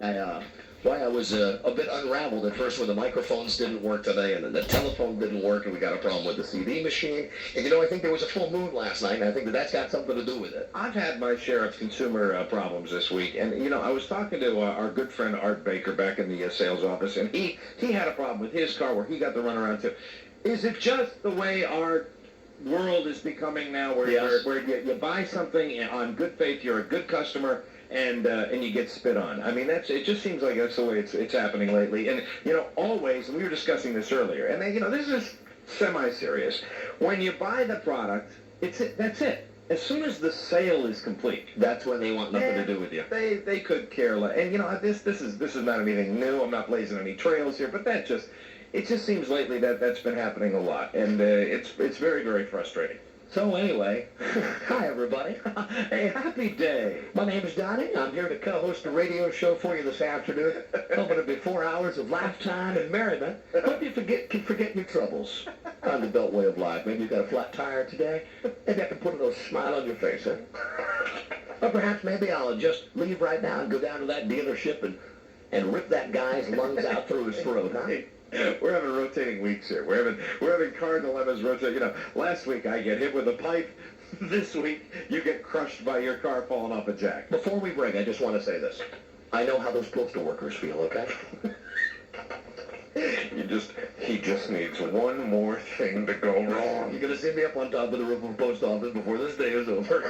I was a bit unraveled at first when the microphones didn't work today and then the telephone didn't work and we got a problem with the CD machine. And I think there was a full moon last night and I think that's got something to do with it. I've had my share of consumer problems this week. And, I was talking to our good friend Art Baker back in the sales office, and he had a problem with his car where he got the runaround too. Is it just the way our world is becoming now where, Yes. where you buy something on good faith, you're a good customer, and you get spit on? I mean, it just seems like that's the way it's happening lately. And, always, and we were discussing this earlier, and this is semi-serious. When you buy the product, that's it. As soon as the sale is complete, That's when they want nothing to do with you. they could care less. And this is not anything new. I'm not blazing any trails here, but it just seems lately that's been happening a lot, and it's very, very frustrating. So anyway, hi everybody. Hey, happy day. My name is Donnie. I'm here to co-host a radio show for you this afternoon. Hoping to be 4 hours of laugh time and merriment. Hope you can forget your troubles on the Beltway of life. Maybe you've got a flat tire today. Maybe I can put a little smile on your face, huh? Or perhaps maybe I'll just leave right now and go down to that dealership and rip that guy's lungs out through his throat, huh? We're having rotating weeks here. We're having car dilemmas rotate. Last week I get hit with a pipe. This week you get crushed by your car falling off a jack. Before we break, I just want to say this. I know how those postal workers feel, okay? He just needs one more thing to go wrong. You're going to see me up on top of the roof of the post office before this day is over.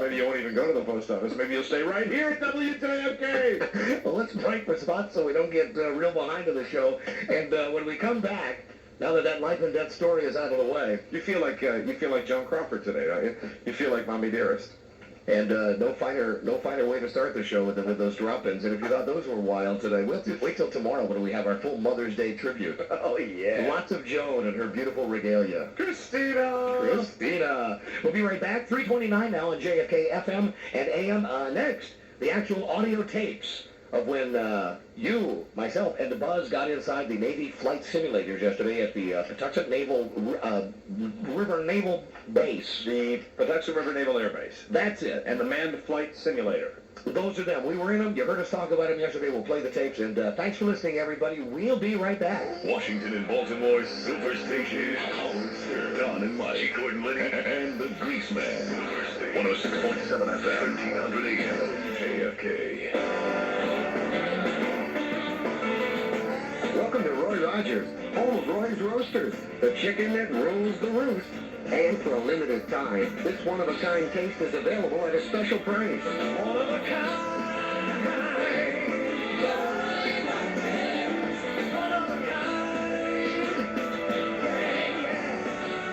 Maybe you won't even go to the post office. Maybe you'll stay right here at WJFK. Well, let's break for spots so we don't get real behind to the show. And when we come back, now that life and death story is out of the way, You feel like Joan Crawford today, don't you? You feel like Mommy Dearest. and no finer way to start the show with those drop-ins. And if you thought those were wild today, wait till tomorrow when we have our full Mother's Day tribute. Oh, yeah. Lots of Joan and her beautiful regalia. Christina! We'll be right back. 3:29 now on JFK FM and AM. Next, the actual audio tapes of when you, myself, and the Buzz got inside the Navy flight simulators yesterday at the Patuxent River Naval Base. The Patuxent River Naval Air Base. That's it. And the manned flight simulator. Those are them. We were in them. You heard us talk about them yesterday. We'll play the tapes. And thanks for listening, everybody. We'll be right back. Washington and Baltimore's Superstation. Don and Mike, Gordon Liddy, and the Grease Man. 106.7 FM, 1300 AM, JFK. Welcome to Roy Rogers, home of Roy's Roasters, the chicken that rules the roost. And for a limited time, this one-of-a-kind taste is available at a special price. One of a kind.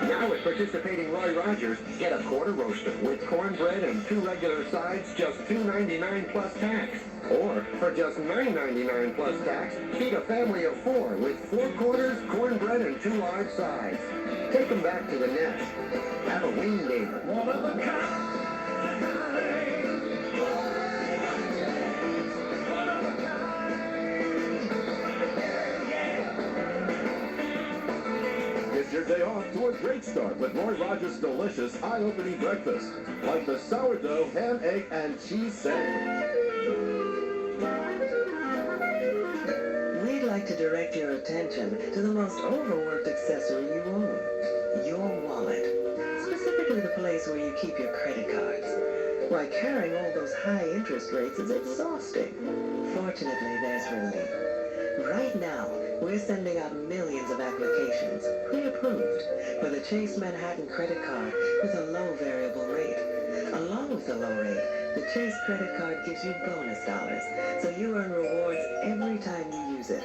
Now at participating Roy Rogers, get a quarter roaster with cornbread and 2 regular sides, just $2.99 plus tax. Or for just $9.99 plus tax, feed a family of 4 with 4 quarters, cornbread, and 2 large sides. Take them back to the nest. Have a wing day. One of a kind. Get your day off to a great start with Roy Rogers' delicious, eye-opening breakfast, like the sourdough, ham, egg, and cheese sandwich. We'd like to direct your attention to the most overworked accessory you own, your wallet. Specifically the place where you keep your credit cards. Why, carrying all those high interest rates is exhausting. Fortunately, there's relief. Right now, we're sending out millions of applications, pre-approved, for the Chase Manhattan credit card with a low variable rate. Along with the low rate, the Chase credit card gives you bonus dollars, so you earn rewards every time you use it.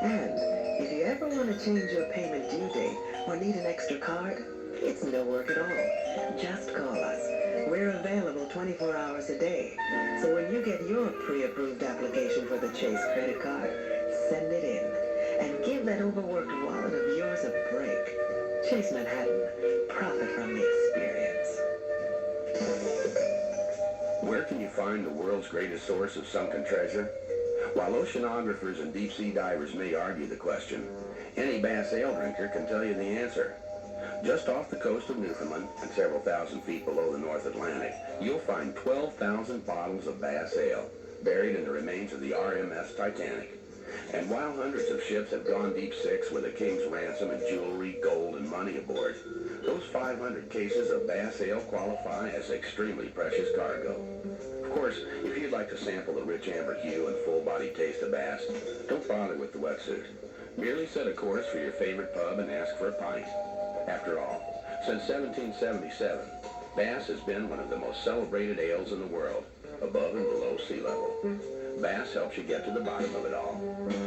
And if you ever want to change your payment due date or need an extra card, it's no work at all. Just call us. We're available 24 hours a day. So when you get your pre-approved application for the Chase credit card, send it in. And give that overworked wallet of yours a break. Chase Manhattan. Profit from the experience. Where can you find the world's greatest source of sunken treasure? While oceanographers and deep-sea divers may argue the question, any Bass ale drinker can tell you the answer. Just off the coast of Newfoundland and several thousand feet below the North Atlantic, you'll find 12,000 bottles of Bass ale. buried in the remains of the RMS Titanic. And while hundreds of ships have gone deep six with a king's ransom and jewelry, gold, and money aboard, those 500 cases of bass ale qualify as extremely precious cargo. Of course, if you'd like to sample the rich amber hue and full-body taste of bass, don't bother with the wetsuit. Merely set a course for your favorite pub and ask for a pint. After all, since 1777, Bass has been one of the most celebrated ales in the world, above and below sea level. Bass helps you get to the bottom of it all.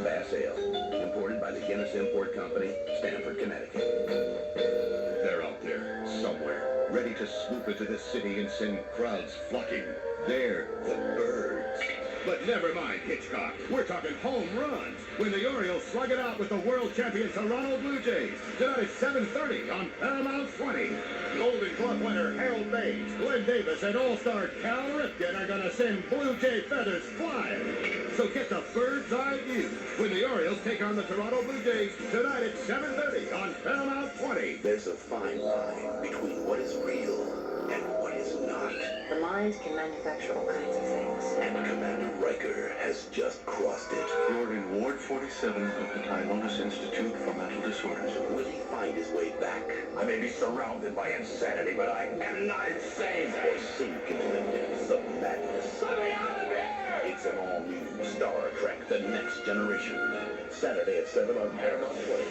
Bass Ale, imported by the Guinness Import Company, Stamford, Connecticut. They're out there, somewhere, ready to swoop into the city and send crowds flocking. They're the Birds. But never mind, Hitchcock. We're talking home runs. When the Orioles slug it out with the world champion Toronto Blue Jays. Tonight at 7:30 on Paramount 20. Golden Glove winner Harold Baines, Glenn Davis, and All-Star Cal Ripken are going to send Blue Jay feathers flying. So get the bird's eye view when the Orioles take on the Toronto Blue Jays tonight at 7:30 on Paramount 20. There's a fine line between what is real and what is not. The mind can manufacture all kinds of things. And Commander Riker has just crossed it. You're in Ward 47 of the Tylonis Institute for Mental Disorders. Will he find his way back? I may be surrounded by insanity, but I am not insane. Or sink into the depths of madness? Let me out of here! It's an all-new Star Trek: The Next Generation. Saturday at 7 on Paramount 20.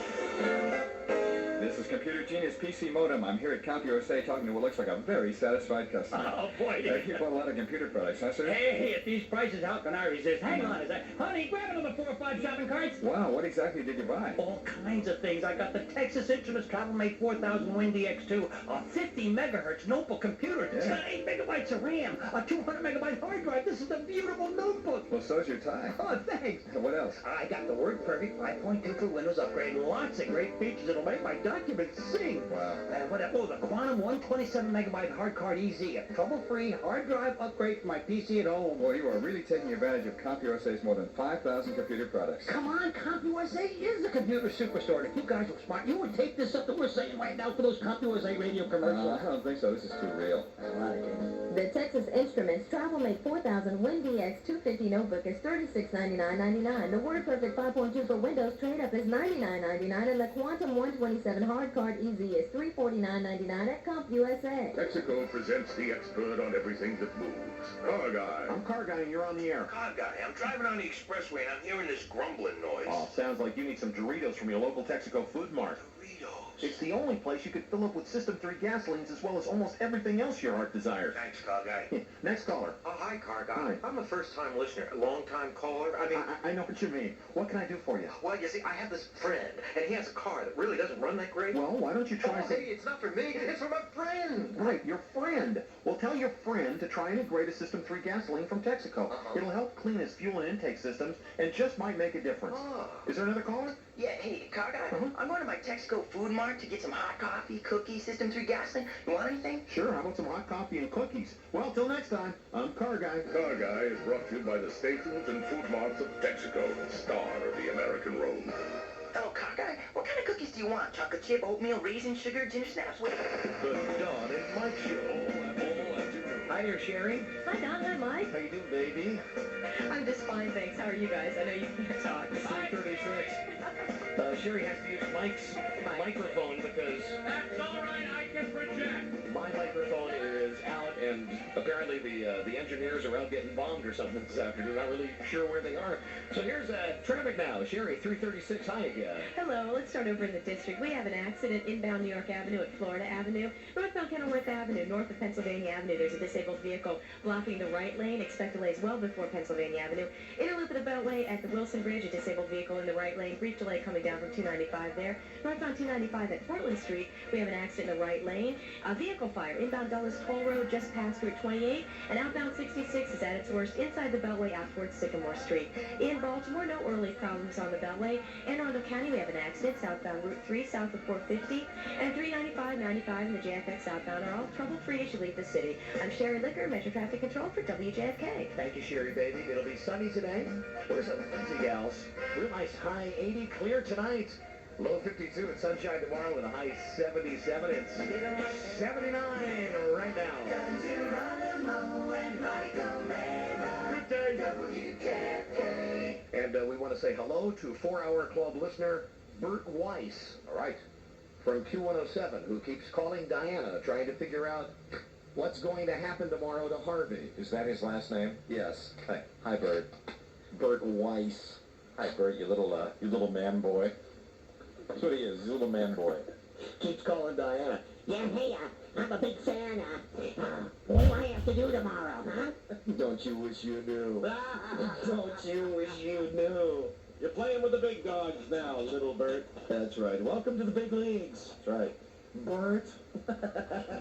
This is Computer Genius PC Modem. I'm here at CompUSA talking to what looks like a very satisfied customer. Oh, boy. You bought a lot of computer products, huh, sir? Hey, at these prices, how can I resist? Hang on a sec. Honey, grab another 4 or 5 shopping carts. Wow, what exactly did you buy? All kinds of things. I got the Texas Instruments TravelMate 4000 Win DX2, a 50 megahertz notebook computer. It's got 8 megabytes of RAM, a 200 megabyte hard drive. This is a beautiful notebook. Well, so's your tie. Oh, thanks. What else? I got the WordPerfect 5.2 for Windows upgrade. Lots of great features that'll make my documents sing. Wow. The Quantum 127 megabyte hard card EZ, a trouble-free hard drive upgrade for my PC at home. Boy, you are really taking advantage of CompUSA's more than 5,000 computer products. Come on, CompUSA is the computer superstore. If you guys were smart, you would take this up that we're saying right now for those CompUSA radio commercials. I don't think so. This is too real. The Texas Instruments TravelMate 4000 Win DX 250 notebook is $3699.99. The WordPerfect 5.2 for Windows trade-up is $99.99, and the Quantum 127 hard card EZ is $349.99 at CompUSA. Texaco presents the expert on everything that moves. Car Guy. I'm Car Guy and you're on the air. Car Guy, I'm driving on the expressway and I'm hearing this grumbling noise. Oh, sounds like you need some Doritos from your local Texaco Food Mart. Doritos. It's the only place you could fill up with System 3 gasolines as well as almost everything else your heart desires. Thanks, Car Guy. Next caller. Oh, hi, Car Guy. Hi. I'm a first-time listener, a long-time caller. I know what you mean. What can I do for you? Well, you see, I have this friend, and he has a car that really doesn't run that great. Well, why don't you try Hey, it's not for me. It's for my friend. Right, your friend. Well, tell your friend to try and upgrade a System 3 gasoline from Texaco. It'll help clean his fuel and intake systems and just might make a difference. Oh. Is there another caller? Yeah, hey, Car Guy, I'm going to my Texaco Food Mart to get some hot coffee, cookies, System 3 gasoline. You want anything? Sure, how about some hot coffee and cookies? Well, till next time, I'm Car Guy. Car Guy is brought to you by the stations and food marts of Texaco, star of the American road. Oh, Car Guy, what kind of cookies do you want? Chocolate chip, oatmeal, raisin, sugar, ginger snaps? What? The Don and Mike Show. Hi there, Sherry. Hi, Don. Hi, Mike. How you doing, baby? I'm just fine, thanks. How are you guys? I know you can't talk. 336. Sherry has to use Mike's microphone because... That's all right, I can project. My microphone is out, and apparently the engineers are out getting bombed or something this afternoon. Not really sure where they are. So here's traffic now. Sherry, 336. Hi again. Hello. Let's start over in the district. We have an accident inbound New York Avenue at Florida Avenue. Northbound Kenilworth Avenue, north of Pennsylvania Avenue. There's a disabled vehicle blocking the right lane. Expect delays well before Pennsylvania Avenue. Inner loop of the Beltway at the Wilson Bridge, a disabled vehicle in the right lane. Brief delay coming down from 295 there. Northbound 295 at Portland Street, we have an accident in the right lane. A vehicle fire inbound Dulles Toll Road just past Route 28. And outbound 66 is at its worst inside the Beltway out towards Sycamore Street. In Baltimore, no early problems on the Beltway. In Arundel County, we have an accident southbound Route 3 south of 450. And 395, 95, and the JFX southbound are all trouble-free as you leave the city. I'm Sherry Licker, Metro Traffic Control for WJFK. Thank you, Sherry, baby. It'll be sunny today. Where's the fancy gals? Real nice high 80, clear tonight. Low 52 and sunshine tomorrow with a high 77. It's 79 right now. Good day, WKK. And we want to say hello to 4-Hour Club listener Bert Weiss. All right. From Q107, who keeps calling Diana, trying to figure out what's going to happen tomorrow to Harvey. Is that his last name? Yes. Hi, Bert. Bert Weiss. Hi, Bert, you little man boy. That's what he is, he's a little man boy. Keeps calling Diana. Yeah, hey, I'm a big fan. What do I have to do tomorrow, huh? Don't you wish you knew? Don't you wish you knew? You're playing with the big dogs now, little Bert. That's right. Welcome to the big leagues. That's right. Bert.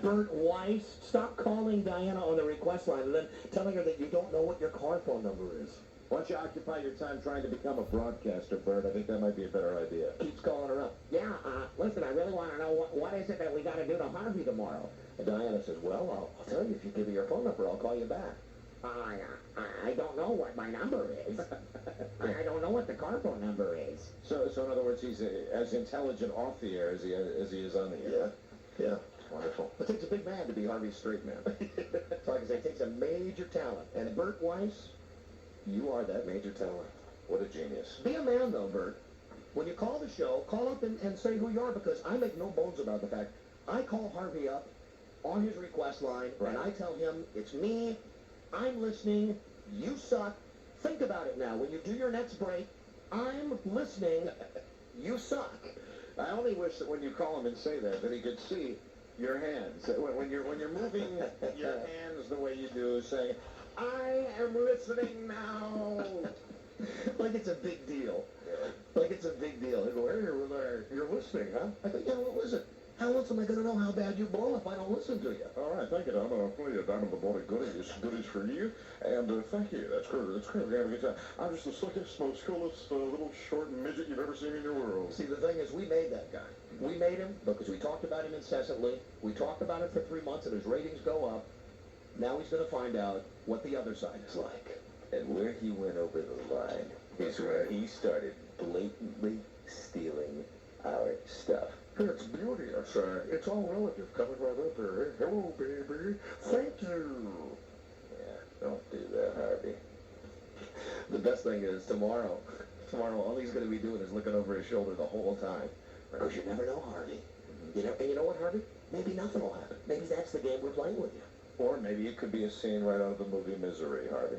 Bert Weiss. Stop calling Diana on the request line and then telling her that you don't know what your car phone number is. Why don't you occupy your time trying to become a broadcaster, Bert? I think that might be a better idea. Keeps calling her up. Yeah, listen, I really want to know what is it that we got to do to Harvey tomorrow? And Diana says, well, I'll tell you. If you give me your phone number, I'll call you back. I don't know what my number is. I don't know what the car phone number is. So in other words, he's as intelligent off the air as he is on the air. Yeah. Wonderful. It takes a big man to be Harvey's straight man. So like I say, it takes a major talent. And Bert Weiss, you are that major talent. What a genius. Be a man, though, Bert. When you call the show, call up and say who you are, because I make no bones about the fact I call Harvey up on his request line, and I tell him, it's me, I'm listening, you suck. Think about it now. When you do your next break, I'm listening, you suck. I only wish that when you call him and say that he could see your hands. When you're moving your hands the way you do, saying, I am listening now. Like it's a big deal. Like it's a big deal. They go, hey, you're listening, huh? I go, yeah, what was it? How else am I going to know how bad you blow if I don't listen to you? All right, thank you, Don. I'll play you Don of the Morning Goodies for you. And thank you. That's great. That's great. We're having a good time. I'm just the slickest, most coolest little short midget you've ever seen in your world. See, the thing is, we made that guy. We made him because we talked about him incessantly. We talked about it for 3 months, and his ratings go up. Now he's going to find out what the other side is like. And where he went over the line is where he started blatantly stealing our stuff. It's beauteous. It's all relative. Coming right up there. Hey, hello, baby. Thank you. Yeah, don't do that, Harvey. The best thing is tomorrow, all he's going to be doing is looking over his shoulder the whole time. Because you never know, Harvey. You know, and you know what, Harvey? Maybe nothing will happen. Maybe that's the game we're playing with you. Or maybe it could be a scene right out of the movie Misery, Harvey.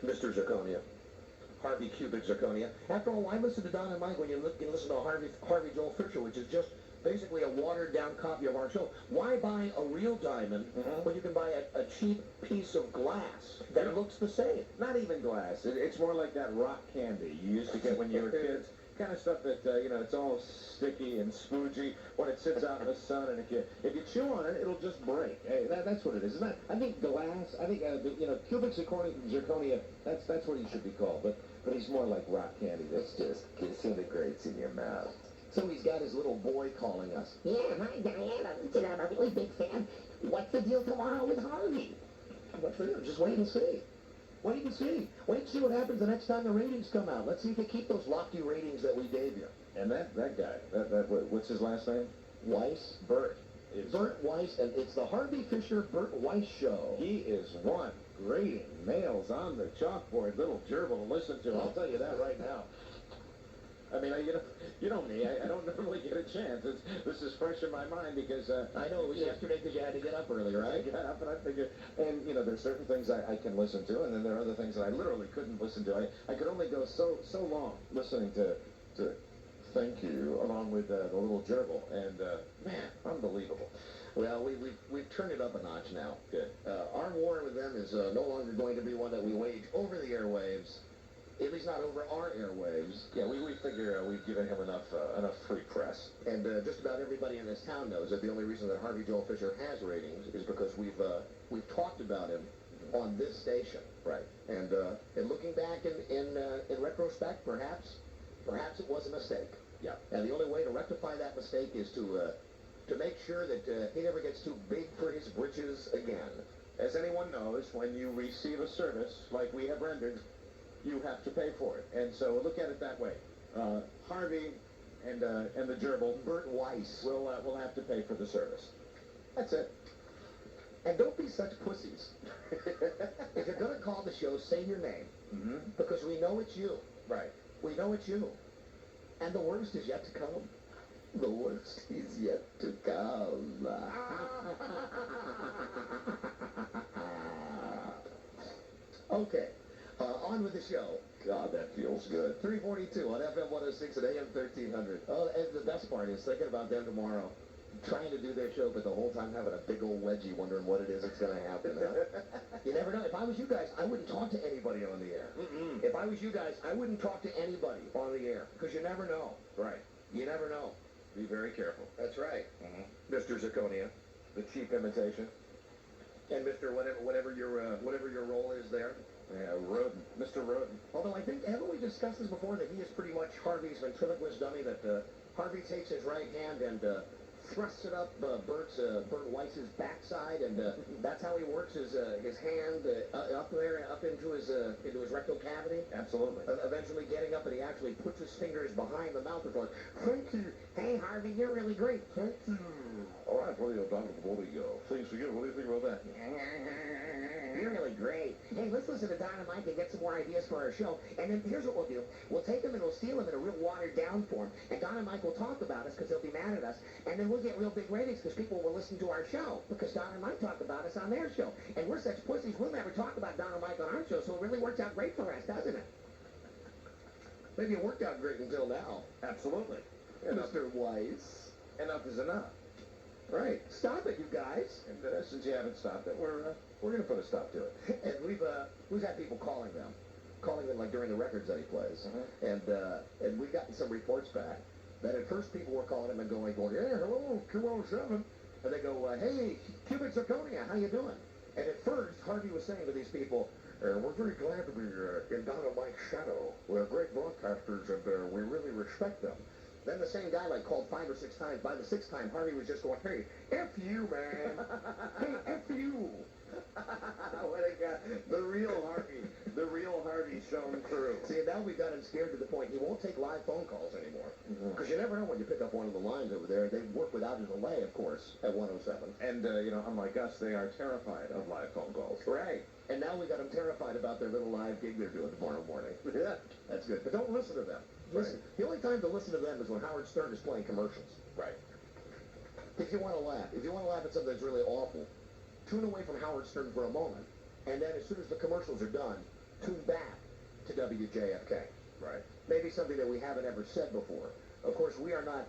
Mr. Zirconia. Harvey Cubic Zirconia. After all, why listen to Don and Mike when you listen to Harvey Joel Fisher, which is just basically a watered-down copy of our show? Why buy a real diamond when you can buy a cheap piece of glass that looks the same? Not even glass. It's more like that rock candy you used to get when you were kids. Kind of stuff that, it's all sticky and spoogey when it sits out in the sun, and if you chew on it, it'll just break. Hey, that's what it is. I think glass, cubic zirconia, that's what he should be called, but he's more like rock candy that just disintegrates in your mouth. So he's got his little boy calling us. Yeah, hi, Diana. Listen, I'm a really big fan. What's the deal tomorrow with Harvey? What for you? Just wait and see. Wait and see. Wait and see what happens the next time the ratings come out. Let's see if they keep those lofty ratings that we gave you. And that guy, what's his last name? Weiss. Bert. Bert Weiss, and it's the Harvey Fisher Bert Weiss Show. He is one grading nails on the chalkboard, little gerbil to listen to. I'll tell you that right now. I mean, you know me. I don't normally get a chance. This is fresh in my mind because I know it was yesterday because you had to get up early, right? I got up and I figured, and there's certain things I can listen to, and then there are other things that I literally couldn't listen to. I could only go so long listening to Thank You along with the little gerbil, and man, unbelievable. Well, we've turned it up a notch now. Good. Our war with them is no longer going to be one that we wage over the airwaves. At least not over our airwaves. Yeah, we figure we've given him enough free press. And just about everybody in this town knows that the only reason that Harvey Joel Fisher has ratings is because we've talked about him on this station. Right. And looking back in retrospect, perhaps it was a mistake. Yeah. And the only way to rectify that mistake is to make sure that he never gets too big for his britches again. As anyone knows, when you receive a service like we have rendered, you have to pay for it. And so look at it that way. Harvey and the gerbil, Bert Weiss, will have to pay for the service. That's it. And don't be such pussies. If you're going to call the show, say your name. Mm-hmm. Because we know it's you. Right. We know it's you. And the worst is yet to come. The worst is yet to come. Okay, on with the show. God, that feels good. 342 on FM 106 and AM 1300. Oh, and the best part is thinking about them tomorrow, trying to do their show, but the whole time having a big old wedgie wondering what it is that's going to happen. You never know. If I was you guys, I wouldn't talk to anybody on the air. Mm-mm. If I was you guys, I wouldn't talk to anybody on the air, because you never know. Right. You never know. Be very careful. That's right. Mm-hmm. Mr. Zirconia. The cheap imitation. And Mr. whatever your role is there. Yeah, Roden. Mr. Roden. Although I think, haven't we discussed this before, that he is pretty much Harvey's ventriloquist dummy, that Harvey takes his right hand and thrusts it up Bert Weiss's backside, and that's how he works his hand up there, up into his rectal cavity. Absolutely. Eventually getting up, and he actually puts his fingers behind the mouth and going, "Thank you. Hey, Harvey, you're really great. Thank you." All right, what do you things to get? What do you think about that? You're really great. Hey, let's listen to Dynamite and get some more ideas for our show. And then here's what we'll do. We'll take them and we'll steal them in a real watered-down form. And Dynamite will talk about us because they'll be mad at us. And then we'll get real big ratings because people will listen to our show because Dynamite talk about us on their show. And we're such pussies, we'll never talk about Dynamite on our show, so it really works out great for us, doesn't it? Maybe it worked out great until now. Absolutely. Mr. Weiss. Enough is enough. Right. Stop it, you guys. And since you haven't stopped it, we're going to put a stop to it. And we've had people calling them like during the records that he plays, and we've gotten some reports back that at first people were calling him and going, "Yeah, hello, Q107," and they go, "Hey, Cubic Zirconia, how you doing?" And at first, Harvey was saying to these people, "We're very glad to be in Dynamite's shadow. We're great broadcasters, and we really respect them." Then the same guy called 5 or 6 times. By the 6th time, Harvey was just going, "Hey, F you, man. Hey, F you." What a guy. The real Harvey shone through. See, now we've got him scared to the point he won't take live phone calls anymore. Because you never know when you pick up one of the lines over there. They work without a delay, of course, at 107. And, unlike us, they are terrified of live phone calls. Right. And now we got them terrified about their little live gig they're doing tomorrow morning. Yeah, that's good. But don't listen to them. Listen. Right. The only time to listen to them is when Howard Stern is playing commercials. Right. If you want to laugh, at something that's really awful, tune away from Howard Stern for a moment, and then as soon as the commercials are done, tune back to WJFK. Right. Maybe something that we haven't ever said before. Of course, we are not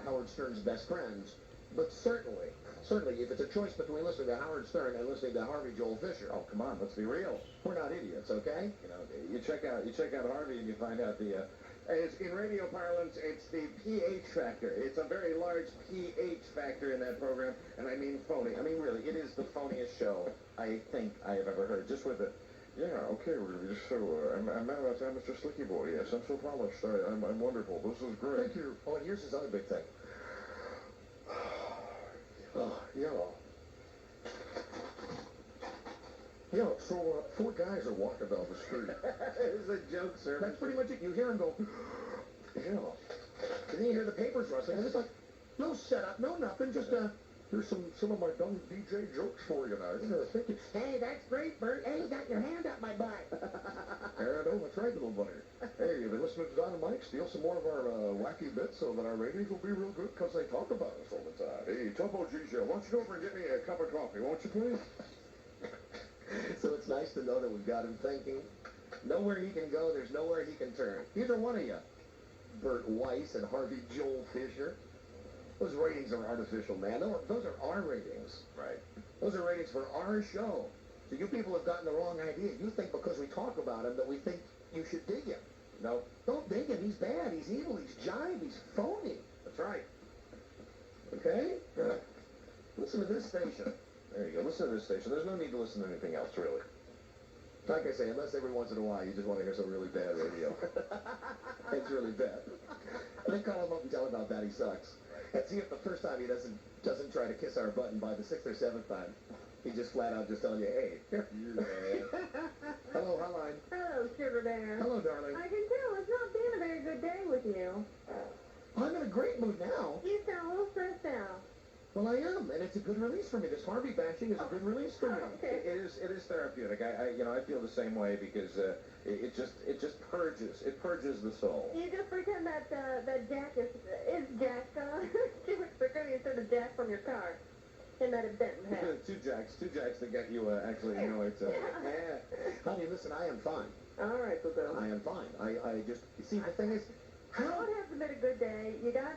Howard Stern's best friends, but certainly, if it's a choice between listening to Howard Stern and listening to Harvey Joel Fisher, oh, come on, let's be real. We're not idiots, okay? You check out Harvey and you find out in radio parlance, it's the pH factor. It's a very large pH factor in that program, and I mean phony. I mean, really, it is the phoniest show I think I have ever heard. Just with it. Yeah, okay, we're just so, I'm Mr. Slicky Boy, yes, I'm so polished, I'm wonderful, this is great. Thank you. Oh, and here's this other big thing. So 4 guys are walking down the street. It's a joke, sir. That's pretty much it. You hear them go, yeah. And then you hear the papers rustling, and it's like, no setup, no nothing, just, here's some of my dumb DJ jokes for you now. Thank you. Hey, that's great, Bert. Hey, you got your hand up my butt. I know, that's right, little buddy. Hey, you've been listening to Dynamite. Steal some more of our wacky bits so that our ratings will be real good because they talk about us all the time. Hey, Topo Gigia, why don't you go over and get me a cup of coffee, won't you, please? So it's nice to know that we've got him thinking. Nowhere he can go, there's nowhere he can turn. Either one of you. Bert Weiss and Harvey Joel Fisher. Those ratings are artificial, man. Those are our ratings. Right. Those are ratings for our show. So you people have gotten the wrong idea. You think because we talk about him that we think you should dig him. No. Don't dig him. He's bad. He's evil. He's jive. He's phony. That's right. Okay? Listen to this station. There you go. Listen to this station. There's no need to listen to anything else, really. Like I say, unless every once in a while you just want to hear some really bad radio. It's really bad. Then call him up and tell him how bad he sucks. And see if the first time he doesn't try to kiss our button, by the 6th or 7th time, he just flat out just telling you, hey, you man. Hello, Hotline. Hello, Sugar Bear. Hello, darling. I can tell it's not been a very good day with you. I'm in a great mood now. You sound a little stressed out. Well, I am, and it's a good release for me. This Harvey bashing is a good release for me. It is therapeutic. I feel the same way because it just purges the soul. You just pretend that Jack is Jack. She was pretending instead of Jack from your car. And that it bent in half. Two jacks that get you actually annoyed. Yeah. Honey, listen, I am fine. All right, Boo-Boo. I am fine. I just, you see, the thing is, It hasn't been a good day. You got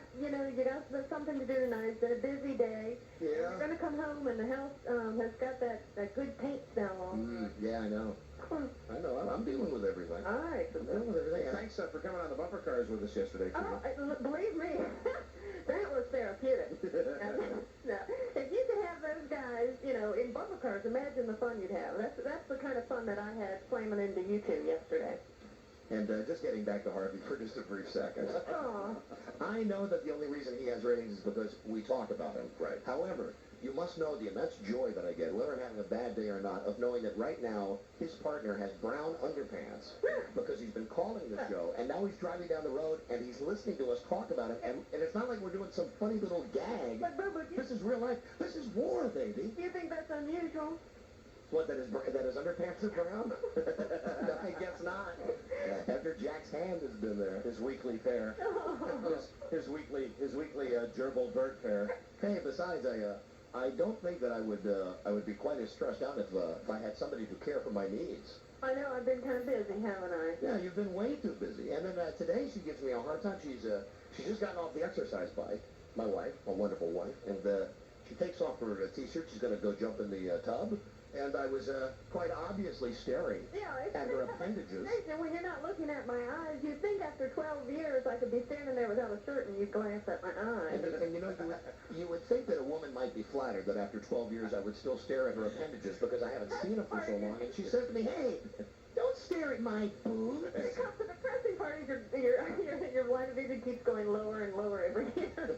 something to do tonight. It's been a busy day. Yeah. You're going to come home and the house has got that good paint smell on. Yeah, I know. I know. I'm dealing with everything. All right, I'm dealing with everything. Thanks for coming on the bumper cars with us yesterday. Believe me, that was therapeutic. Now, if you could have those guys, in bumper cars, imagine the fun you'd have. That's the kind of fun that I had slamming into you two yesterday. And just getting back to Harvey for just a brief second. Aw. I know that the only reason he has ratings is because we talk about him. Right. However, you must know the immense joy that I get, whether I'm having a bad day or not, of knowing that right now his partner has brown underpants because he's been calling the show, and now he's driving down the road and he's listening to us talk about it, and it's not like we're doing some funny little gag. But this is real life. This is war, baby. You think that's unusual? What, that his underpants are brown? No, I guess not. After Jack's hand has been there, his weekly fare, his weekly gerbil bird fare. Hey, besides, I don't think that I would be quite as stressed out if I had somebody to care for my needs. I know, I've been kind of busy, haven't I? Yeah, you've been way too busy. And then today she gives me a hard time. She's just gotten off the exercise bike, my wife, my wonderful wife, and she takes off her t-shirt. She's going to go jump in the tub. And I was quite obviously staring at her appendages. When you're not looking at my eyes, you'd think after 12 years I could be standing there without a shirt and you'd glance at my eyes. And you would think that a woman might be flattered that after 12 years I would still stare at her appendages because I haven't seen them for so long. And she says to me, hey, don't stare at my boobs. Because the depressing part is your line of vision keeps going lower and lower every year.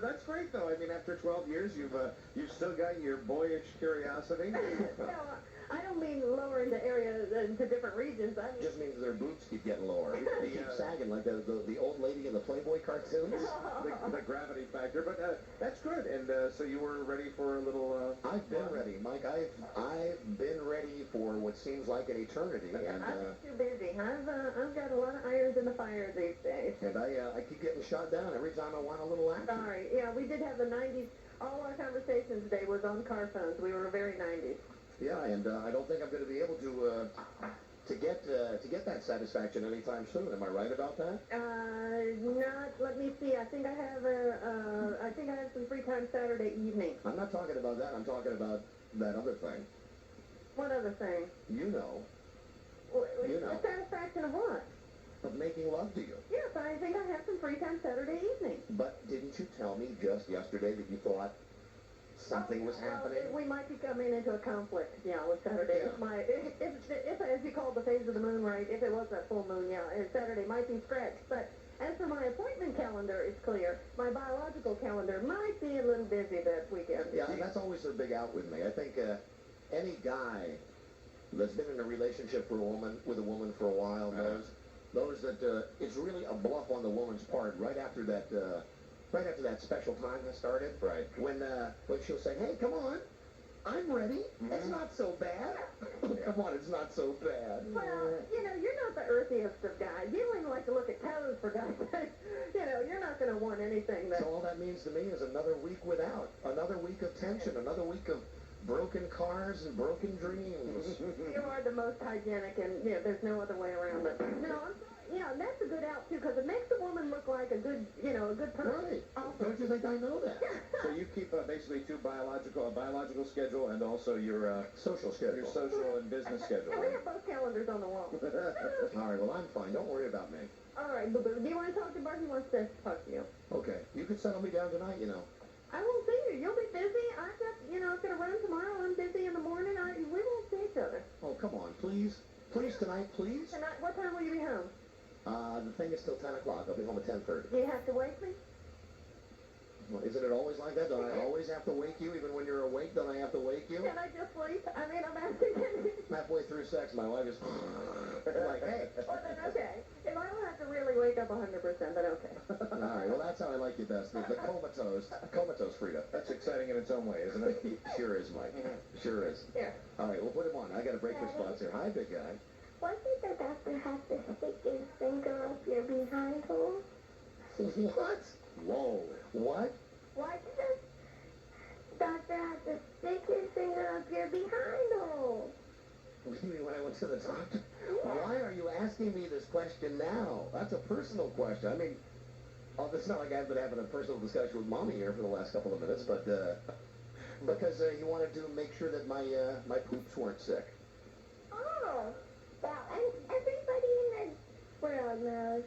That's great though. I mean, after 12 years, you've still got your boyish curiosity. No, I don't mean lower into areas, into different regions. I mean, it just means their boobs keep getting lower. They keep sagging like the old lady in the Playboy cartoons. the gravity factor. But that's good. And so you were ready for a little... I've been ready, Mike. I've been ready for what seems like an eternity. And I'm too busy. I've got a lot of irons in the fire these days. And I keep getting shot down every time I want a little action. Sorry. Yeah, we did have the 90s. All our conversations today was on car phones. We were very 90s. Yeah, and I don't think I'm going to be able to get that satisfaction anytime soon. Am I right about that? Let me see. I think I have some free time Saturday evening. I'm not talking about that. I'm talking about that other thing. What other thing? You know. The satisfaction of what? Of making love to you. Yes, I think I have some free time Saturday evening. But didn't you tell me just yesterday that you thought something was happening? We might be coming into a conflict, with Saturday. Yeah. If as you call the phase of the moon right, if it was that full moon, Saturday might be stretched. But as for my appointment calendar, it's clear. My biological calendar might be a little busy that weekend. Yeah, and that's always the big out with me. I think any guy that's been in a relationship with a woman for a while knows that it's really a bluff on the woman's part right after that special time has started. Right. When she'll say, hey, come on, I'm ready. It's not so bad. Come on, it's not so bad. Well, you're not the earthiest of guys. You don't even like to look at toes, for God's sake. You're not going to want anything that... So all that means to me is another week without. Another week of tension. Another week of broken cars and broken dreams. You are the most hygienic, and there's no other way around it. No, and that's a good out, too, because it makes the woman look like a good person. Right. Don't you think I know that? So you keep basically a biological schedule and also your social schedule. Your social and business schedule. And we have both calendars on the wall. All right, well, I'm fine. Don't worry about me. All right, Boo-Boo. Do you want to talk to Bart? He wants to talk to you. Okay. You could settle me down tonight, I won't see you. You'll be busy. I've got, I've got to run tomorrow. I'm busy in the morning. We won't see each other. Oh, come on. Please. Please tonight, please. Tonight? What time will you be home? The thing is still 10 o'clock. I'll be home at 10:30. Do you have to wake me? Well, isn't it always like that? Don't I always have to wake you? Even when you're awake, don't I have to wake you? Can I just sleep? I mean, I'm asking. Halfway through sex, my wife is like, hey. Well, then, okay. If I don't have to really wake up 100%, then okay. All right, well, that's how I like you best. The comatose Frida. That's exciting in its own way, isn't it? Sure is, Mike. Sure is. Here. All right, we'll put him on. I got to break for spots here. Hi, big guy. Why did the doctor have to stick his finger up your behind hole? What? Whoa. What? Why did the doctor have to stick his finger up your behind hole? What do you mean when I went to the doctor? Why are you asking me this question now? That's a personal question. I mean, it's not like I've been having a personal discussion with Mommy here for the last couple of minutes, but because he wanted to make sure that my poops weren't sick. Oh, well, and everybody in the world knows.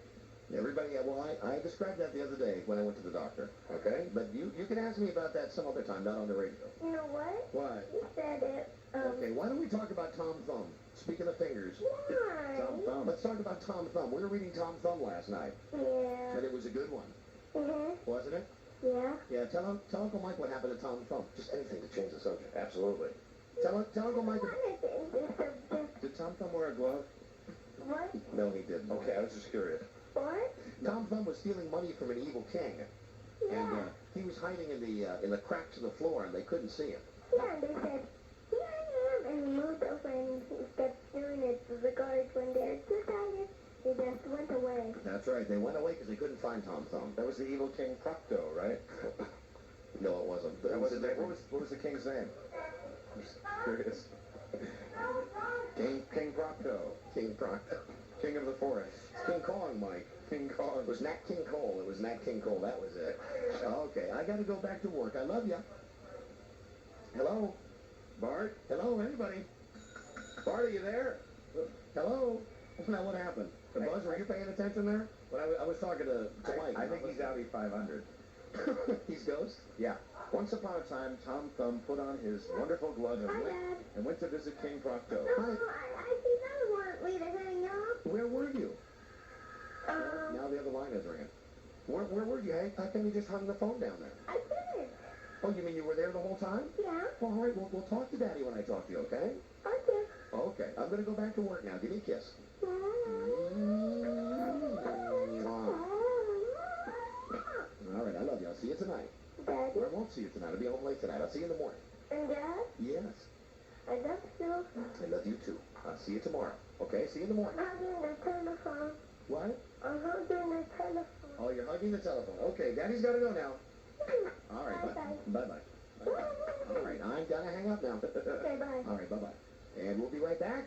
Everybody, well, I described that the other day when I went to the doctor, okay? But you can ask me about that some other time, not on the radio. You know what? What? You said it, Okay, why don't we talk about Tom Thumb? Speaking of fingers. Why? Tom Thumb. Let's talk about Tom Thumb. We were reading Tom Thumb last night. Yeah. And it was a good one. Mm-hmm. Wasn't it? Yeah. Yeah, tell Uncle Mike what happened to Tom Thumb. Just anything to change the subject. Absolutely. Tell Uncle Mike. Did Tom Thumb wear a glove? What? No, he didn't. Okay, I was just curious. What? Tom Thumb was stealing money from an evil king. Yeah. And he was hiding in the cracks of the floor, and they couldn't see him. Yeah, and they said, here I am, and he moved over and he kept doing it to the guards when they're too tired. They just went away. That's right. They went away because they couldn't find Tom Thumb. That was the evil King Procto, right? No, it wasn't. That It wasn't. a different- What was the king's name? I'm just curious. King Procto. King Proctor. King of the forest. It's King Kong, Mike. King Kong. It was Nat King Cole. It was Nat King Cole. That was it. Okay, I got to go back to work. I love you. Hello? Bart? Hello, anybody? Bart, are you there? Hello? Now, what happened? Buzz, were you paying attention there? When I was talking to Mike. I think he's Audi 500. He's Ghost? Yeah. Once upon a time, Tom Thumb put on his wonderful glove Hi, Dad. and went to visit King Procto. No, I think I want me to hang up. Where were you? Now the other line is ringing. Where were you, Hank? How come you just hung the phone down there? I did. Oh, you mean you were there the whole time? Yeah. Well, all right, we'll talk to Daddy when I talk to you, okay? Okay. Okay, I'm going to go back to work now. Give me a kiss. All right, I love you. I'll see you tonight. Daddy? Or I won't see you tonight. I'll be home late tonight. I'll see you in the morning. And Dad? Yes. I love you. I love you too. I'll see you tomorrow. Okay? See you in the morning. I'm hugging the telephone. What? I'm hugging the telephone. Oh, you're hugging the telephone. Okay, Daddy's got to go now. All right, Bye-bye. Bye-bye. All right, I'm going to hang up now. Okay, bye. All right, bye-bye. And we'll be right back.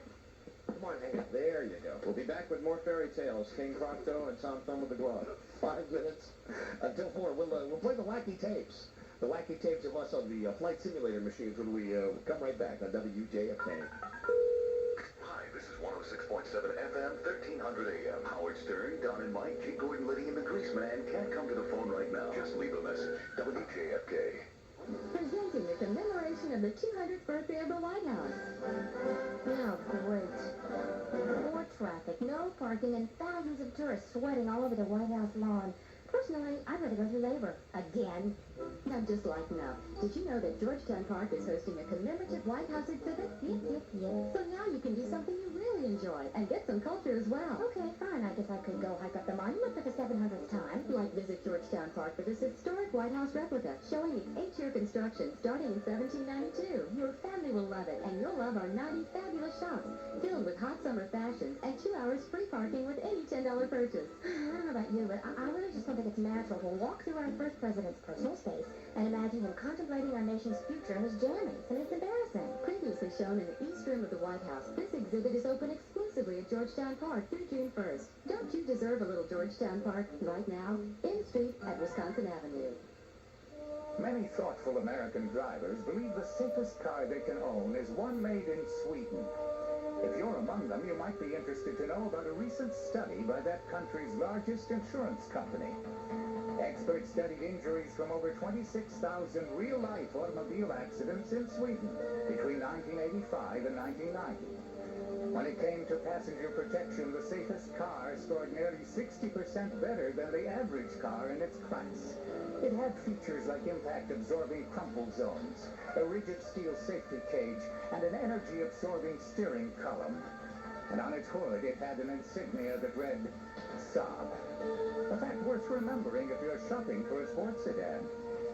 Come on, hang up. There you go. We'll be back with more fairy tales. King Procto and Tom Thumb with the glove. 5 minutes until 4. We'll play the wacky tapes. The wacky tapes of us on the flight simulator machines when we come right back on WJFK. Hi, this is 106.7 FM, 1300 AM. Howard Stern, Don and Mike, G. Gordon Liddy, and the Greaseman can't come to the phone right now. Just leave a message. WJFK. Presenting the commemoration of the 200th birthday of the White House. Oh, great. More traffic, no parking, and thousands of tourists sweating all over the White House lawn. Personally, I'd rather go through labor. Again. Now, just like now, did you know that Georgetown Park is hosting a commemorative White House exhibit? Yep. So now you can do something you really enjoy and get some culture as well. Okay, fine. I guess I could go hike up the monument for the 700th time. Like visit Georgetown Park for this historic White House replica, showing its 8-year construction starting in 1792. Your family will love it, and you'll love our 90 fabulous shops filled with hot summer fashions and 2 hours free parking with any $10 purchase. I don't know about you, but I really just don't think it's natural to walk through our first president's personal space and imagine him contemplating our nation's future in his jammies. I mean, it's embarrassing. Previously shown in the East Room of the White House, this exhibit is open exclusively at Georgetown Park through June 1st. Don't you deserve a little Georgetown Park right now? In Street at Wisconsin Avenue. Many thoughtful American drivers believe the safest car they can own is one made in Sweden. If you're among them, you might be interested to know about a recent study by that country's largest insurance company. Experts studied injuries from over 26,000 real-life automobile accidents in Sweden between 1985 and 1990. When it came to passenger protection, the safest car scored nearly 60% better than the average car in its class. It had features like impact-absorbing crumple zones, a rigid steel safety cage, and an energy-absorbing steering column. and on its hood it had an insignia that read, Saab. A fact worth remembering if you're shopping for a sports sedan,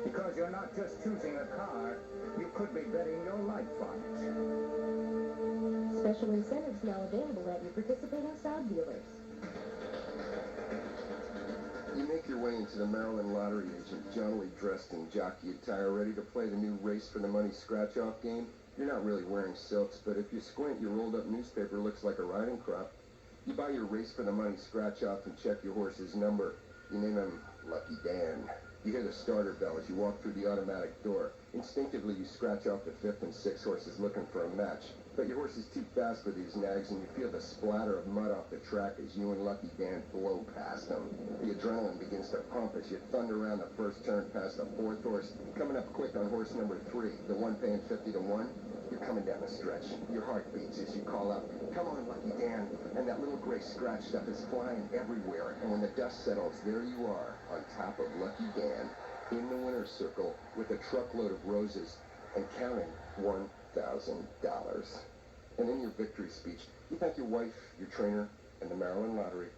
because you're not just choosing a car, you could be betting your life on it. Special incentives now available at your participating Saab dealers. You make your way into the Maryland lottery agent, jauntily dressed in jockey attire, ready to play the new Race for the Money scratch-off game. You're not really wearing silks, but if you squint, your rolled-up newspaper looks like a riding crop. You buy your Race for the Money scratch-off and check your horse's number. You name him Lucky Dan. You hear the starter bell as you walk through the automatic door. Instinctively, you scratch off the 5th and 6th horses looking for a match. But your horse is too fast for these nags, and you feel the splatter of mud off the track as you and Lucky Dan blow past them. The adrenaline begins to pump as you thunder around the first turn past the 4th horse. Coming up quick on horse number 3, the one paying 50 to 1. You're coming down the stretch. Your heart beats as you call out, "Come on, Lucky Dan." And that little gray scratch stuff is flying everywhere. And when the dust settles, there you are, on top of Lucky Dan, in the winner's circle, with a truckload of roses, and counting $1,000. And in your victory speech, you thank your wife, your trainer, and the Maryland Lottery.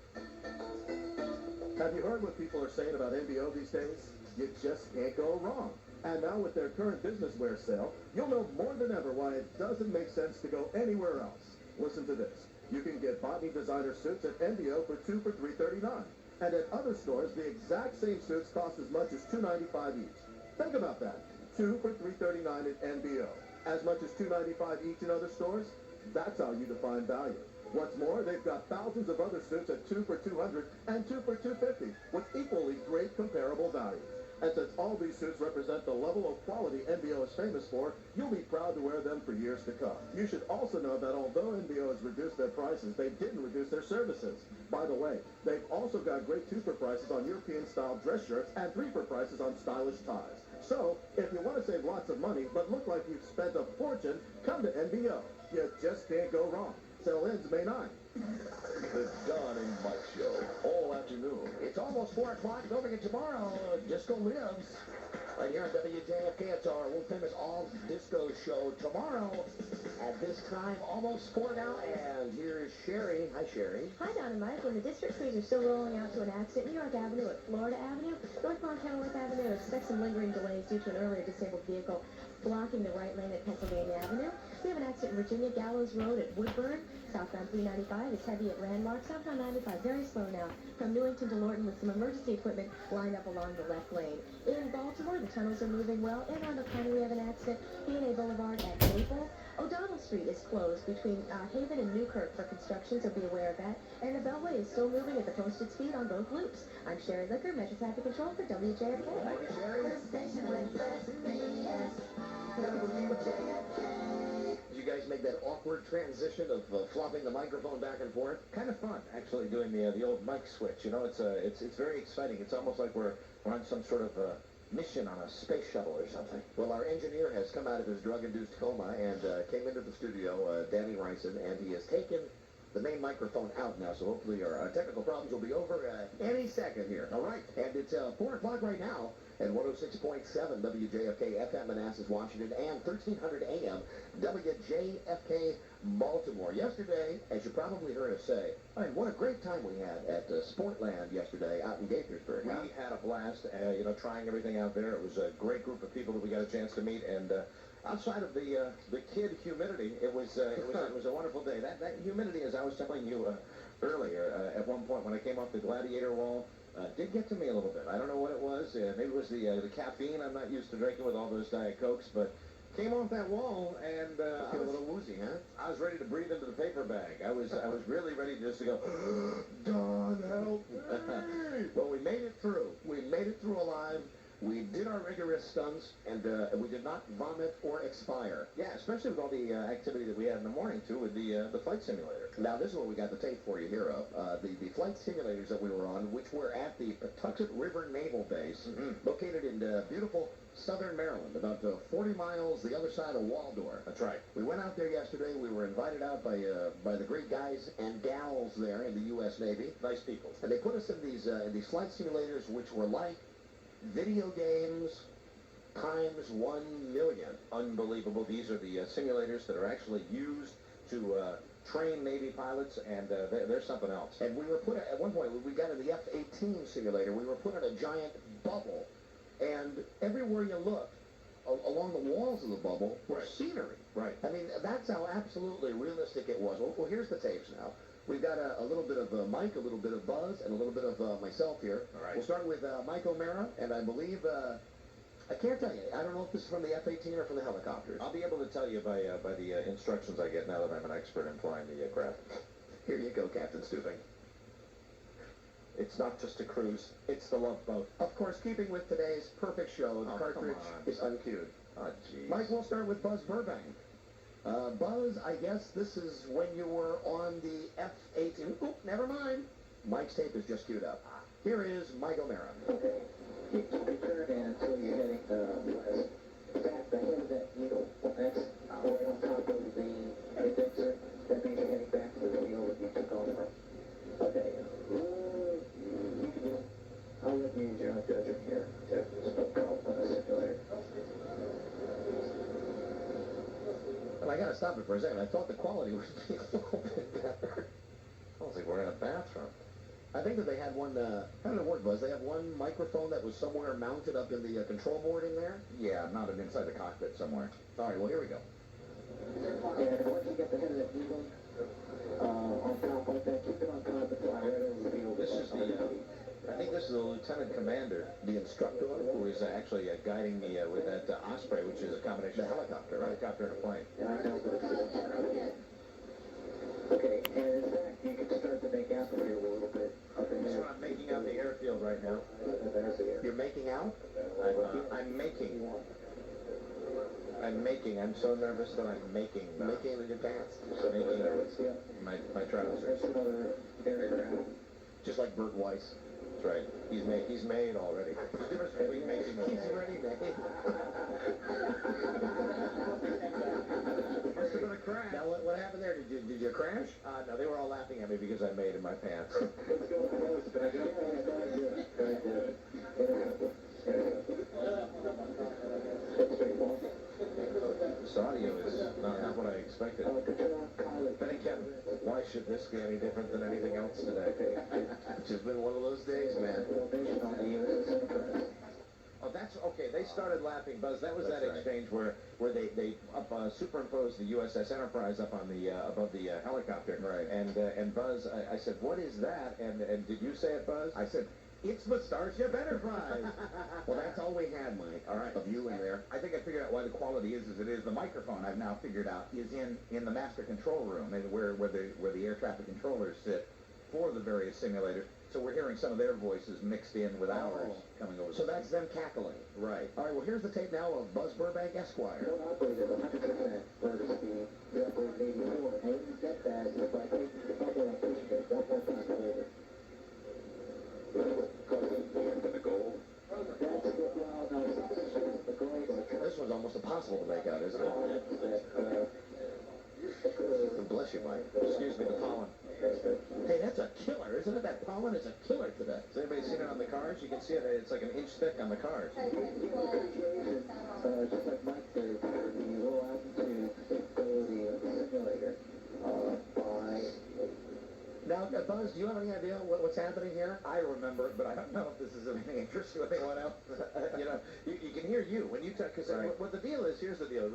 Have you heard what people are saying about NBO these days? You just can't go wrong. And now with their current business wear sale, you'll know more than ever why it doesn't make sense to go anywhere else. Listen to this. You can get Botany designer suits at NBO for 2 for $3.39. And at other stores, the exact same suits cost as much as $2.95 each. Think about that. 2 for $3.39 at NBO. As much as $2.95 each in other stores? That's how you define value. What's more, they've got thousands of other suits at 2 for $200 and 2 for $250 with equally great comparable values. And since all these suits represent the level of quality NBO is famous for, you'll be proud to wear them for years to come. You should also know that although NBO has reduced their prices, they didn't reduce their services. By the way, they've also got great 2 for prices on European-style dress shirts and 3 for prices on stylish ties. So, if you want to save lots of money but look like you've spent a fortune, come to NBO. You just can't go wrong. Sale ends May 9th. The Don and Mike Show, all afternoon. It's almost 4 o'clock. Don't forget tomorrow, Disco Lives. Right here on WJFK, it's our world famous all disco show tomorrow at this time, almost 4 now. And here's Sherry. Hi, Sherry. Hi, Don and Mike. And the district crews are still rolling out to an accident. New York Avenue at Florida Avenue. Northbound Kenilworth Avenue. Expect some lingering delays due to an earlier disabled vehicle blocking the right lane at Pennsylvania Avenue. We have an accident in Virginia, Gallows Road at Woodburn. Southbound 395 is heavy at Landmark. Southbound 95, very slow now. From Newington to Lorton with some emergency equipment lined up along the left lane. In Baltimore, the tunnels are moving well. In Arnold County, we have an accident. B&A Boulevard at Naples. O'Donnell Street is closed between Haven and Newkirk for construction, so be aware of that. And the Beltway is still moving at the posted speed on both loops. I'm Sherry Licker, Metro Traffic Control for WJFK. Thank you, Sherry. Did you guys make that awkward transition of flopping the microphone back and forth? Kind of fun, actually, doing the old mic switch. You know, it's very exciting. It's almost like we're on some sort of mission on a space shuttle or something. Well, our engineer has come out of his drug-induced coma and came into the studio, Danny Rison, and he has taken the main microphone out now, so hopefully our technical problems will be over any second here. All right, and it's 4 o'clock right now at 106.7 WJFK FM Manassas, Washington, and 1300 AM WJFK Baltimore. Yesterday, as you probably heard us say, I mean, what a great time we had at Sportland yesterday out in Gaithersburg. We had a blast, you know, trying everything out there. It was a great group of people that we got a chance to meet, and outside of the kid humidity, it was a wonderful day. That humidity, as I was telling you earlier, at one point when I came off the Gladiator wall, did get to me a little bit. I don't know what it was. Maybe it was the caffeine. I'm not used to drinking with all those Diet Cokes, but came off that wall and I was a little woozy, huh? I was ready to breathe into the paper bag. I was really ready just to go, Don, help me! Well, we made it through. We made it through alive. We did our rigorous stunts, and we did not vomit or expire. Yeah, especially with all the activity that we had in the morning, too, with the flight simulator. Now, this is what we got the tape for you here of. The flight simulators that we were on, which were at the Patuxent River Naval Base, located in beautiful southern Maryland, about 40 miles the other side of Waldorf. That's right. We went out there yesterday. We were invited out by the great guys and gals there in the U.S. Navy. Nice people. And they put us in these flight simulators, which were like video games times 1 million. Unbelievable. These are the simulators that are actually used to train Navy pilots, and they're something else. And we were put, at one point, we got in the F-18 simulator, we were put in a giant bubble, and everywhere you looked, along the walls of the bubble, were scenery. Right. I mean, that's how absolutely realistic it was. Well, here's the tapes now. We've got a little bit of Mike, a little bit of Buzz, and a little bit of myself here. All right. We'll start with Mike O'Mara, and I believe, I can't tell you. I don't know if this is from the F-18 or from the helicopters. I'll be able to tell you by the instructions I get now that I'm an expert in flying the craft. Here you go, Captain Stuping. It's not just a cruise, it's the Love Boat. Of course, keeping with today's perfect show, the cartridge is uncued. Oh, jeez. Mike, we'll start with Buzz Burbank. Buzz, I guess this is when you were on the F-18. Oop, never mind. Mike's tape is just queued up. Here is Mike O'Mara. Okay. Keep the turn in until you're heading west. Back the head of that needle. That's right on top of the indexer. That means you're heading back to the wheel that you took off from. Okay. I'll let you use your own judgment here. There's no problem on the simulator. Well, I gotta stop it for a second. I thought the quality would be a little bit better. I don't think we're in a bathroom. I think that they had one, how did it work, Buzz? They have one microphone that was somewhere mounted up in the control board in there? Yeah, mounted inside the cockpit somewhere. All right, well, here we go. And once you get the head of that needle on top like that, keep it on top and fly right over the field. This is I think this is the lieutenant commander, the instructor, who is actually guiding me with that Osprey, which is a combination the helicopter, right? Helicopter and a plane. Yeah, I know, but it's okay, and in fact, you can start to make out the field a little bit up in This is there. what I'm making out the airfield right now. There's the air. You're making out? I'm making. I'm so nervous that I'm making. Making in your pants? Yeah. My trousers. That's another aircraft. Just like Burt Weiss. That's right. He's made already. There's a difference between making and He's ready made. Must have been a crash. Now, what happened there? Did you crash? No, they were all laughing at me because I made in my pants. Let's go close. Very good. Very good. That's straightforward. This audio is not what I expected. Then again, why should this be any different than anything else today? It's just been one of those days, man. Oh, that's okay. They started laughing, Buzz. That was That's that right. exchange where they superimposed the USS Enterprise up on the above the helicopter. Right. And Buzz, I said, "What is that?" And did you say it, Buzz? I said, it's the Starship Enterprise. Well, that's all we had, Mike. All right, of you in there. I think I figured out why the quality is as it is. The microphone I've now figured out is in the master control room, and where the air traffic controllers sit for the various simulators. So we're hearing some of their voices mixed in with ours coming over. So that's them cackling. Right. All right, well, here's the tape now of Buzz Burbank, Esquire. Don't operate at 100% vertical speed. You operate 84. And when you get that, it's like taking the bubble and pushing it one more time over. The goal. That's what, well, no, it's not the goal. This one's almost impossible to make out, isn't it? Bless you, Mike. Excuse me, the pollen. Hey, that's a killer, isn't it? That pollen is a killer today. Has anybody seen it on the cars? You can see it. It's like an inch thick on the cars. Just like Mike said, the low altitude capability of the simulator by... Now, Buzz, do you have any idea what's happening here? I remember it, but I don't know if this is of any interest to anyone else. You can hear you when you talk. Because what the deal is, here's the deal.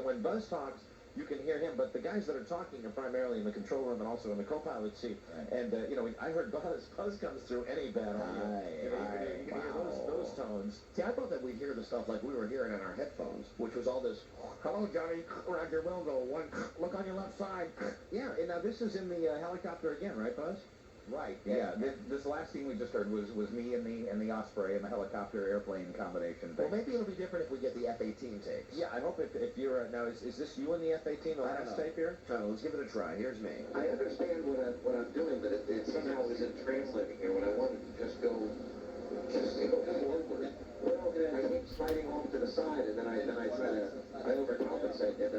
When Buzz talks, you can hear him, but the guys that are talking are primarily in the control room and also in the co-pilot seat. Right. And I heard Buzz comes through any bad audio. You can hear those tones. See, I thought that we'd hear the stuff like we were hearing in our headphones, which was all this, hello, Johnny, Roger, will go, one, look on your left side. Yeah, and now this is in the helicopter again, right, Buzz? Right. Yeah. This last scene we just heard was me and the Osprey and the helicopter airplane combination thing. Well, maybe it'll be different if we get the F-18 tapes. Yeah, I hope if you're now is this you in the F-18 the last tape here? Let's give it a try. Here's me. I understand what I'm doing, but it somehow isn't translating here when I wanted to just go forward. Well, I keep sliding off to the side, and then I overcompensate and end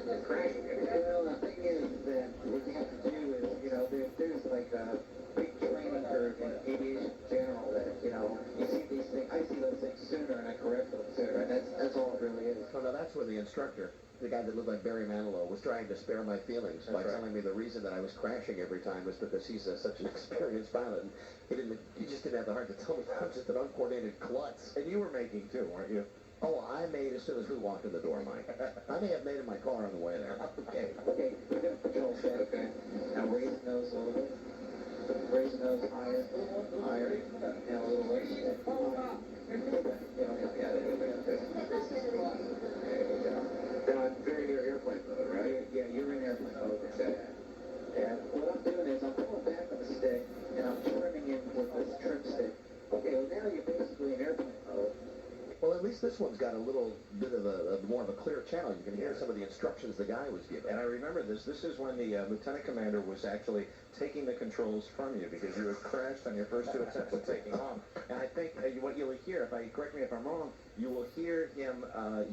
up crashing it. Well, the thing is that what you have to do is, there's like a big training curve in aviation general that, you see these things, I see those things sooner and I correct them sooner, and that's all it really is. So now that's where the instructor instructor, the guy that looked like Barry Manilow, was trying to spare my feelings by telling me the reason that I was crashing every time was because he's such an experienced pilot, and he just didn't have the heart to tell me that I'm just an uncoordinated klutz. And you were making too, weren't you? Oh, I made as soon as we walked in the door, Mike. I may have made in my car on the way there. Okay, we're going to control set, okay? Now raise the nose a little bit. Raise the nose higher, higher, and a little less. Now I'm very near airplane mode, right? Yeah, you're in airplane mode. Okay. And what I'm doing is I'm pulling back on the stick, and I'm turning in with this trim stick. Okay, well now you're basically in airplane mode. Well, at least this one's got a little bit of more of a clear channel. You can hear some of the instructions the guy was given. And I remember this. This is when the lieutenant commander was actually taking the controls from you because you had crashed on your first two attempts at taking off. And I think what you'll hear, correct me if I'm wrong, you will hear him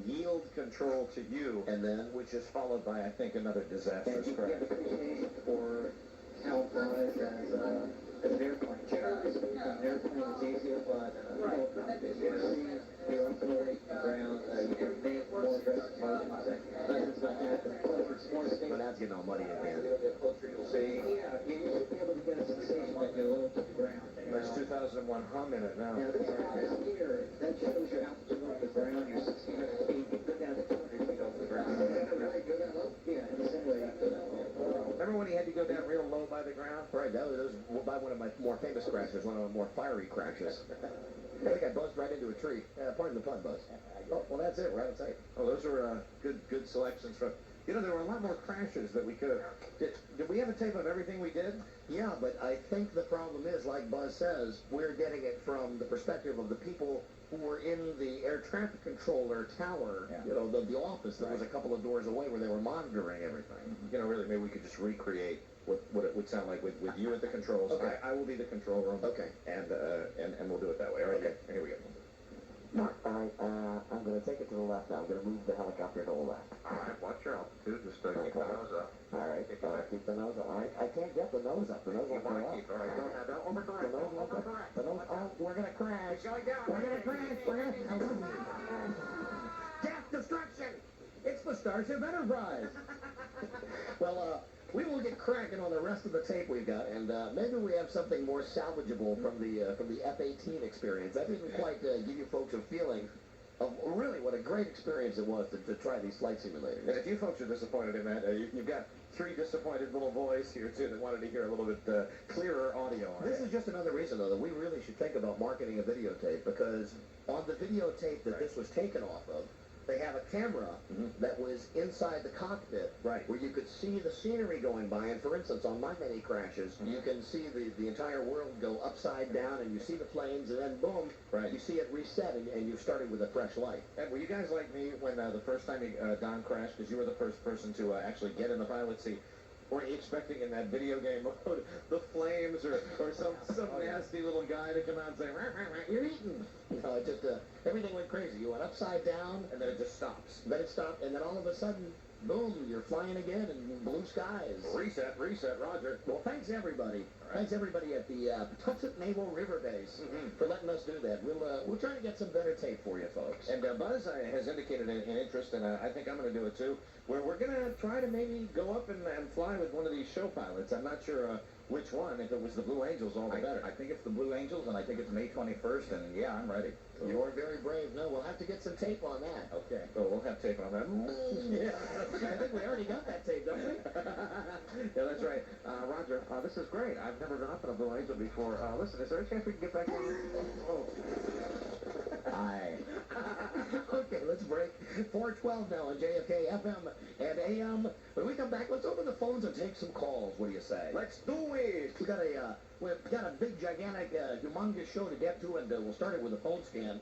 yield control to you, and then, which is followed by, I think, another disastrous crash. Appreciation for how it flies as an airplane. Generally speaking, an airplane is easier, but you ultimately ground, you can make more aggressive motions. Nothing's going to happen. Plus, it's more stable. But that's getting all muddy A again. little bit closer, you'll see. Yeah, you should be able to get a sensation that you're low to the ground. There's 2001 hum in it now. Now, this box here, that shows your altitude off the ground. You're 1,600 feet. You can go down to 200 feet off the ground. Yeah, in the same way you go that low. Remember when he had to go down real low by the ground? Right, that was by one of my more famous crashes, one of the more fiery crashes. I think I buzzed right into a tree. Pardon the pun, Buzz. Oh, well, that's it. We're out of tape. Oh, those were good selections from. You know, there were a lot more crashes that we could have. Did we have a tape of everything we did? Yeah, but I think the problem is, like Buzz says, we're getting it from the perspective of the people who were in the air traffic controller tower, you know, the office that was a couple of doors away where they were monitoring everything. You know, really, maybe we could just recreate what it would sound like with you at the controls. Okay. I will be the control room. Okay. And we'll do it that way. All right. Okay. Here we go. All right, I'm going to take it to the left now. I'm going to move the helicopter to the left. All right. Watch your altitude. Just keep the nose up. All right. Keep the nose up. All right. I can't get the nose up. The nose won't go up. All right. Don't overcorrect. The nose won't go up. The nose. Oh, we're going to crash. It's going down. We're going to crash. We're going to. Death, destruction. It's the Starship Enterprise. Well, we will get cracking on the rest of the tape we've got, and maybe we have something more salvageable from the F-18 experience. That didn't quite give you folks a feeling of really what a great experience it was to try these flight simulators. And if you folks are disappointed in that, you've got three disappointed little boys here, too, that wanted to hear a little bit clearer audio on This it. is just another reason, though, that we really should think about marketing a videotape, because on the videotape that this was taken off of, they have a camera that was inside the cockpit, where you could see the scenery going by. And for instance, on my many crashes, you can see the entire world go upside down, and you see the planes, and then boom, you see it reset, and you've started with a fresh light. And were you guys like me when the first time Don crashed, because you were the first person to actually get in the pilot seat? Weren't you expecting in that video game mode the flames or some nasty little guy to come out and say, rah, rah, rah, you're eating? You know, it just, everything went crazy. You went upside down, And then it just stops. then it stopped, and then all of a sudden, boom, you're flying again in blue skies. Reset, Roger. Well, thanks everybody. Thanks everybody at the Patuxent Naval River Base for letting us do that. We'll try to get some better tape for you folks. And Buzz has indicated an interest, and I think I'm going to do it too, where we're going to try to maybe go up and fly with one of these show pilots. I'm not sure which one. If it was the Blue Angels, all the better. I think it's the Blue Angels, and I think it's May 21st, and yeah, I'm ready. You're very brave. No, we'll have to get some tape on that. Okay. So we'll have tape on that. Yeah, I think we already got that tape, don't we? Yeah, that's right. Roger, this is great. I've never been up in a Blue Angel before. Listen, is there a chance we can get back in? Oh. Aye. Okay, let's break. 412 now on JFK FM and AM. When we come back, let's open the phones and take some calls. What do you say? Let's do it. We've got a big, gigantic, humongous show to get to, and we'll start it with a phone scan.